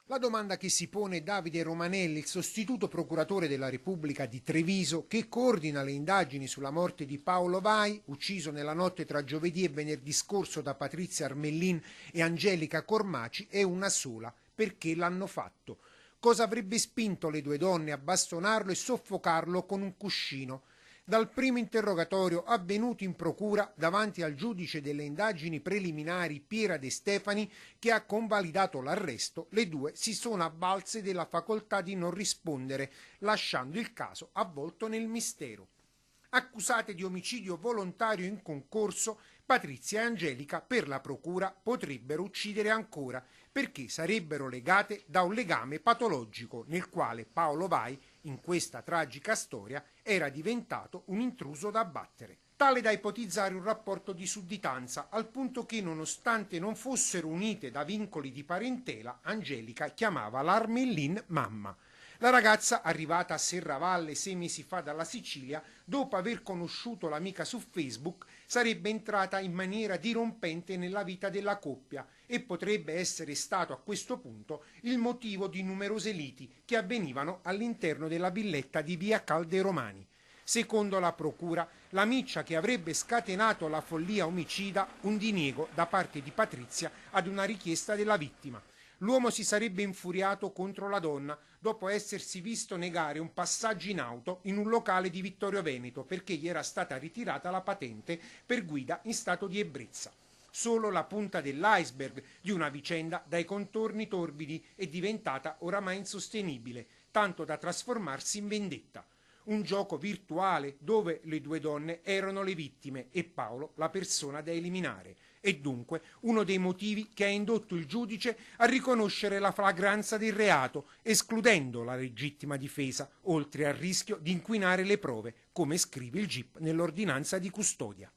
La domanda che si pone Davide Romanelli, il sostituto procuratore della Repubblica di Treviso, che coordina le indagini sulla morte di Paolo Vai, ucciso nella notte tra giovedì e venerdì scorso da Patrizia Armellin e Angelica Cormaci, è una sola: perché l'hanno fatto? Cosa avrebbe spinto le due donne a bastonarlo e soffocarlo con un cuscino? Dal primo interrogatorio avvenuto in procura davanti al giudice delle indagini preliminari Piera De Stefani, che ha convalidato l'arresto, le due si sono avvalse della facoltà di non rispondere, lasciando il caso avvolto nel mistero. Accusate di omicidio volontario in concorso, Patrizia e Angelica per la procura potrebbero uccidere ancora, perché sarebbero legate da un legame patologico nel quale Paolo Vai, in questa tragica storia, era diventato un intruso da abbattere, tale da ipotizzare un rapporto di sudditanza, al punto che, nonostante non fossero unite da vincoli di parentela, Angelica chiamava l'Armellin mamma. La ragazza, arrivata a Serravalle 6 mesi fa dalla Sicilia, dopo aver conosciuto l'amica su Facebook, sarebbe entrata in maniera dirompente nella vita della coppia e potrebbe essere stato a questo punto il motivo di numerose liti che avvenivano all'interno della villetta di via Calderomani. Secondo la procura, la miccia che avrebbe scatenato la follia omicida, un diniego da parte di Patrizia ad una richiesta della vittima. L'uomo si sarebbe infuriato contro la donna dopo essersi visto negare un passaggio in auto in un locale di Vittorio Veneto perché gli era stata ritirata la patente per guida in stato di ebbrezza. Solo la punta dell'iceberg di una vicenda dai contorni torbidi e diventata oramai insostenibile, tanto da trasformarsi in vendetta. Un gioco virtuale dove le due donne erano le vittime e Paolo la persona da eliminare, e dunque uno dei motivi che ha indotto il giudice a riconoscere la flagranza del reato, escludendo la legittima difesa, oltre al rischio di inquinare le prove, come scrive il GIP nell'ordinanza di custodia.